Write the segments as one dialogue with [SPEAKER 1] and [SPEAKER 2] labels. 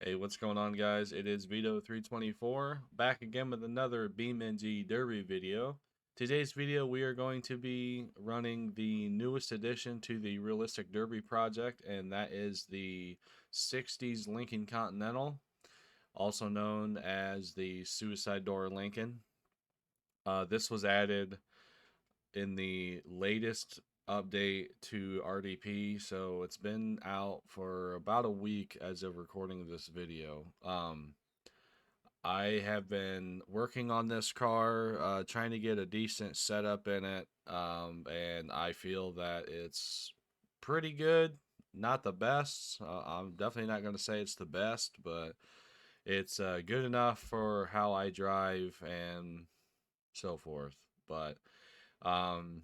[SPEAKER 1] Hey, what's going on, guys? It is Vito324 back again with another BeamNG Derby video. Today's video, we are going to be running the newest addition to the Realistic Derby project, and that is the 60s Lincoln Continental, also known as the Suicide Door Lincoln. This was added in the latest update to RDP, so it's been out for about a week as of recording this video. I have been working on this car, trying to get a decent setup in it, and I feel that it's pretty good. Not the best. I'm definitely not going to say it's the best, but it's good enough for how I drive and so forth. But um,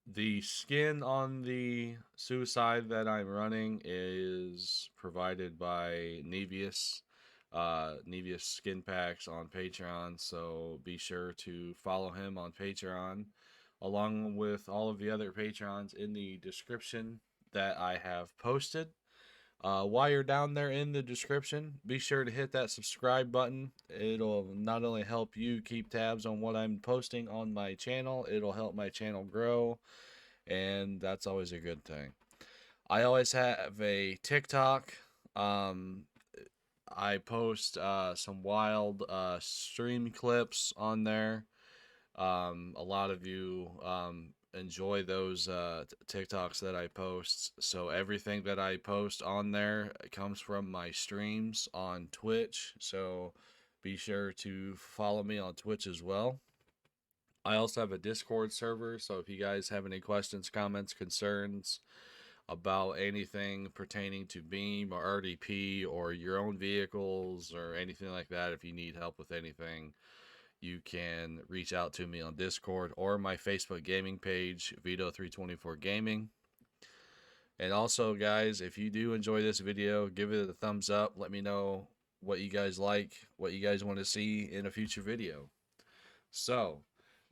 [SPEAKER 1] the skin on the suicide that I'm running is provided by Nevius. Nevius skin packs on Patreon, so be sure to follow him on Patreon, along with all of the other Patrons in the description that I have posted. While you're down there in the description, be sure to hit that subscribe button. It'll not only help you keep tabs on what I'm posting on my channel, it'll help my channel grow, and that's always a good thing. I always have a TikTok. Um, I post some wild stream clips on there. A lot of you enjoy those TikToks that I post. So everything that I post on there comes from my streams on Twitch. So be sure to follow me on Twitch as well. I also have a Discord server. So if you guys have any questions, comments, concerns about anything pertaining to Beam or RDP or your own vehicles or anything like that, if you need help with anything, you can reach out to me on Discord or my Facebook gaming page, Vito324 Gaming. And also, guys, if you do enjoy this video, give it a thumbs up. Let me know what you guys like, what you guys want to see in a future video. So,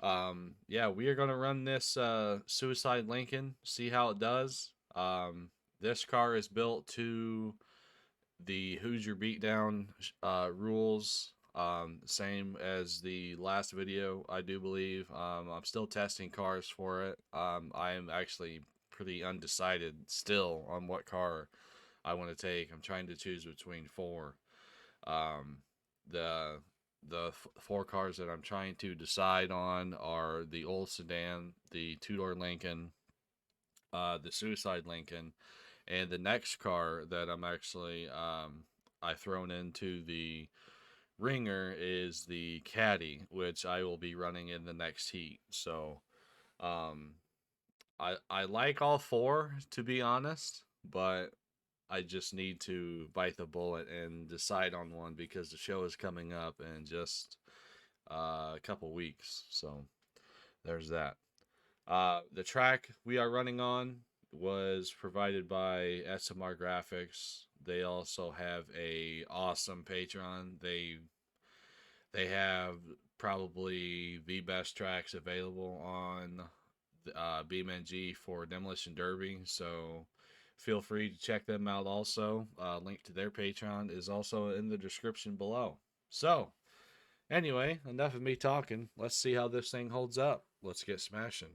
[SPEAKER 1] yeah, we are going to run this Suicide Lincoln, see how it does. This car is built to the Hoosier Beatdown rules, same as the last video, I do believe. I'm still testing cars for it. I am actually pretty undecided still on what car I want to take. I'm trying to choose between four. Um, the four cars that I'm trying to decide on are the old sedan, the two-door Lincoln, the Suicide Lincoln, and the next car that I'm actually I thrown into the ringer is the Caddy, which I will be running in the next heat. So um, I like all four, to be honest, but I just need to bite the bullet and decide on one because the show is coming up in just a couple weeks. So there's that. The track we are running on was provided by SMR Grafix. They also have a awesome Patreon. They have probably the best tracks available on BeamNG for Demolition Derby. So feel free to check them out also. Link to their Patreon is also in the description below. So anyway, enough of me talking. Let's see how this thing holds up. Let's get smashing.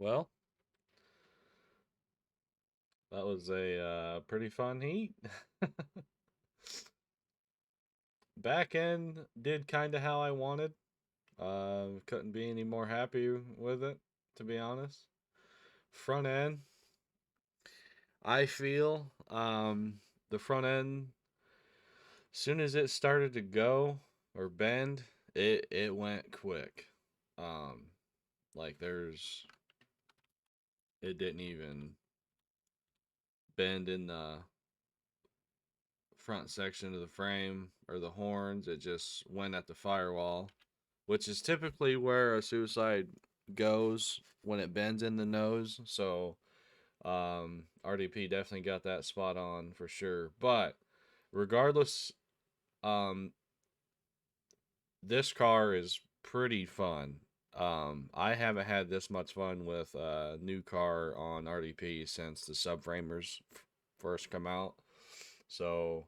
[SPEAKER 1] Well, that was a pretty fun heat. Back end did kind of how I wanted. Couldn't be any more happy with it, to be honest. Front end, I feel the front end, soon as it started to go or bend, it went quick. Um, like it didn't even bend in the front section of the frame or the horns. It just went at the firewall, which is typically where a suicide goes when it bends in the nose. So RDP definitely got that spot on for sure. But regardless, um, this car is pretty fun. I haven't had this much fun with a new car on RDP since the subframers first come out. So,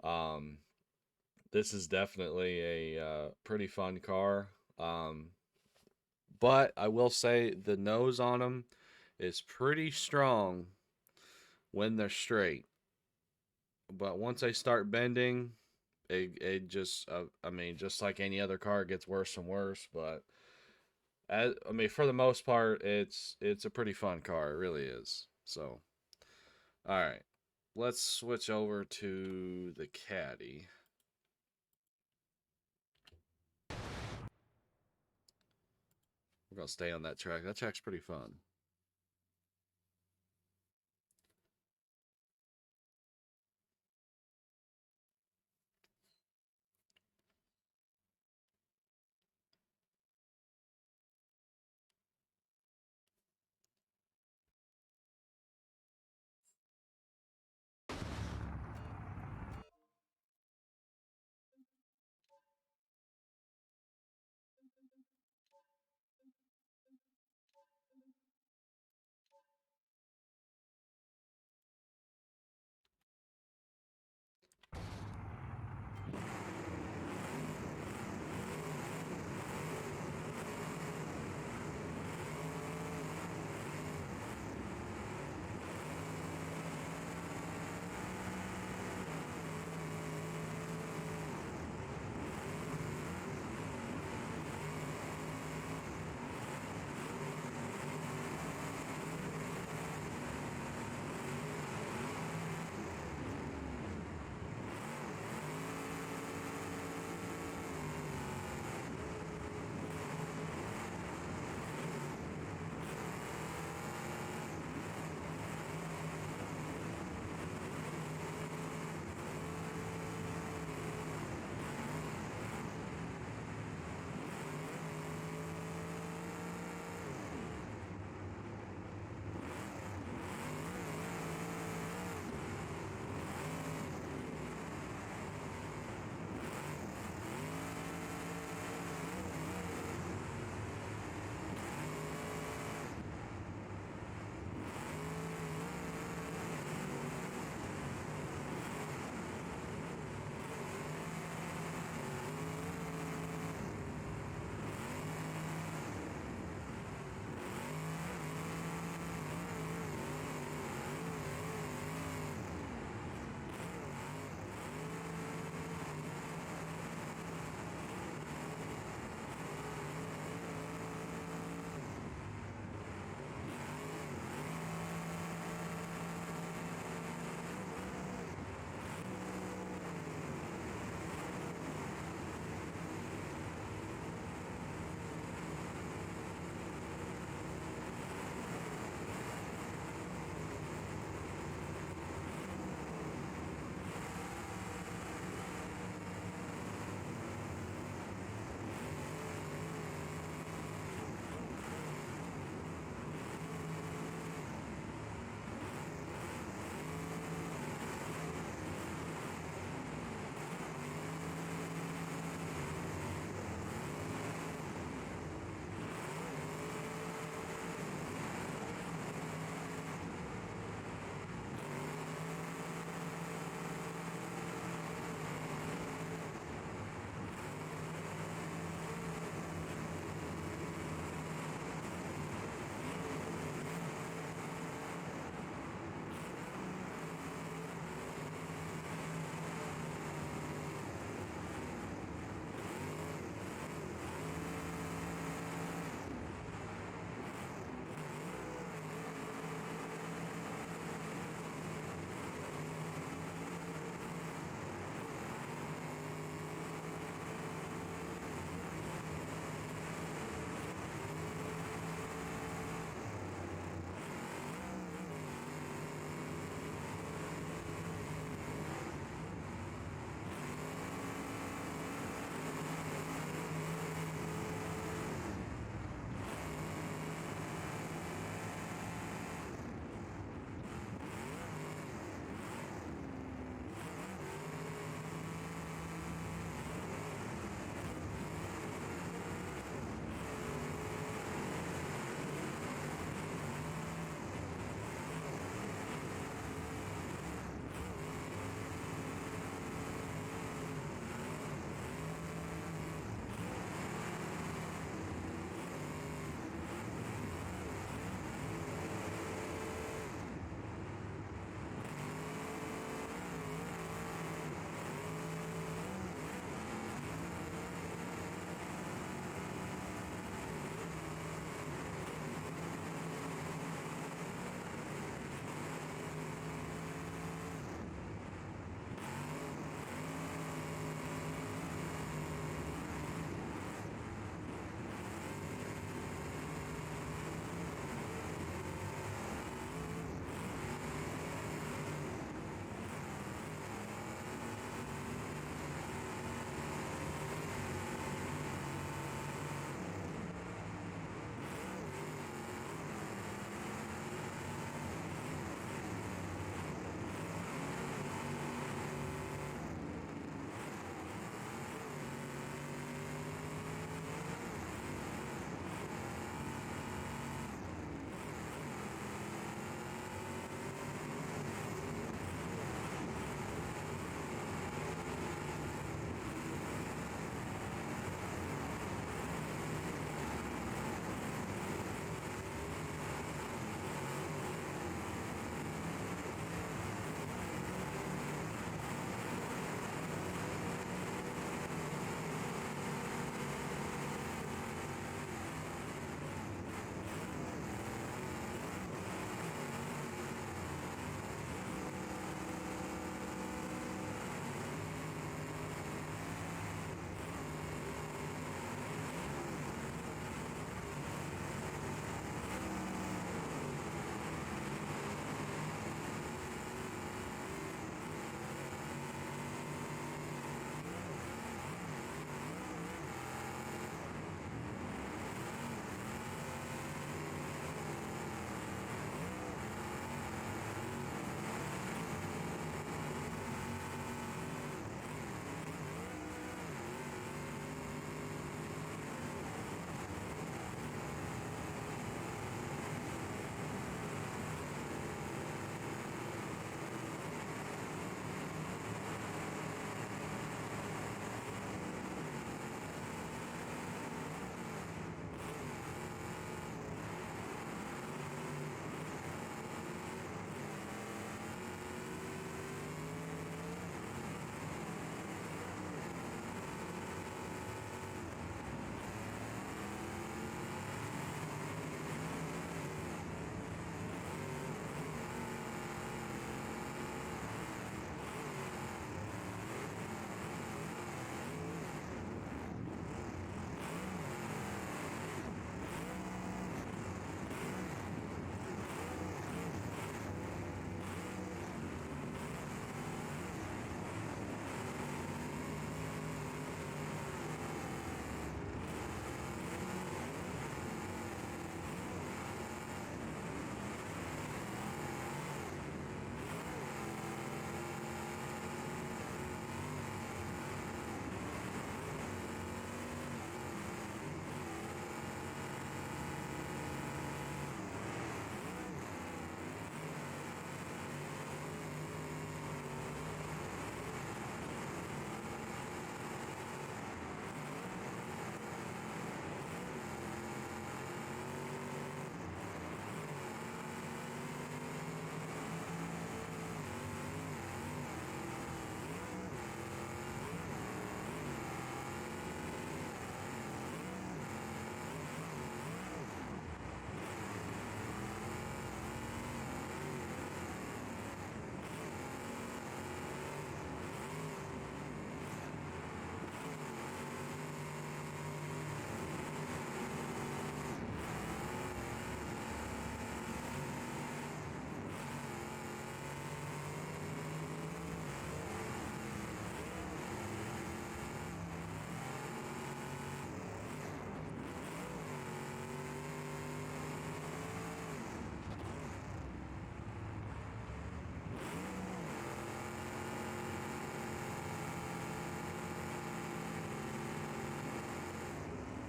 [SPEAKER 1] um, this is definitely a pretty fun car. But I will say the nose on them is pretty strong when they're straight. But once they start bending, it just I mean, just like any other car, it gets worse and worse. But I mean, for the most part, it's a pretty fun car. It really is. So, all right, let's switch over to the Caddy. We're gonna stay on that track. That track's pretty fun.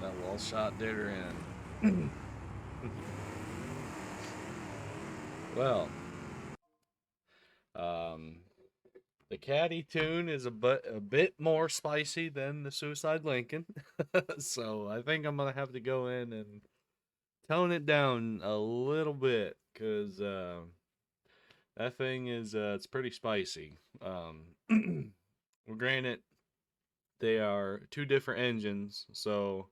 [SPEAKER 1] That wall shot did her in. Well, um, the Caddy tune is a bit more spicy than the Suicide Lincoln, so I think I'm gonna have to go in and tone it down a little bit because that thing is it's pretty spicy. Well, granted, they are two different engines, so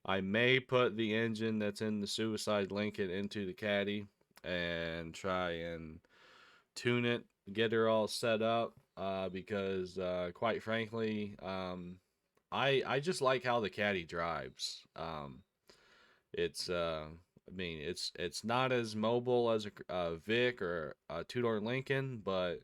[SPEAKER 1] I may put the engine that's in the Suicide Lincoln into the Caddy and try and tune it, get her all set up. Because quite frankly, I just like how the Caddy drives. It's I mean it's not as mobile as a Vic or a two door Lincoln, but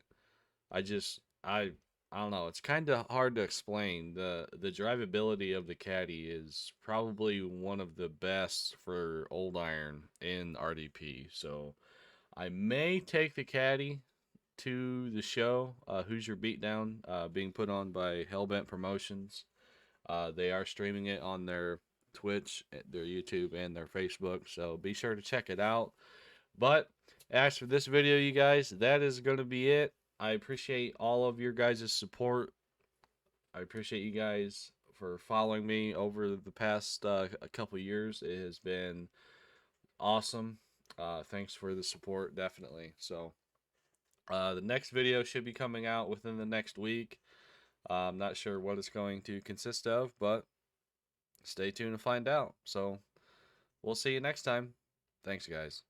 [SPEAKER 1] I just I don't know. It's kind of hard to explain. The drivability of the Caddy is probably one of the best for old iron in RDP. So I may take the Caddy to the show. Who's Your Beatdown? Being put on by Hellbent Promotions. They are streaming it on their Twitch, their YouTube, and their Facebook. So be sure to check it out. But as for this video, you guys, that is going to be it. I appreciate all of your guys' support. I appreciate you guys for following me over the past a couple years. It has been awesome. Thanks for the support, definitely. So the next video should be coming out within the next week. I'm not sure what it's going to consist of, but stay tuned to find out. So we'll see you next time. Thanks, guys.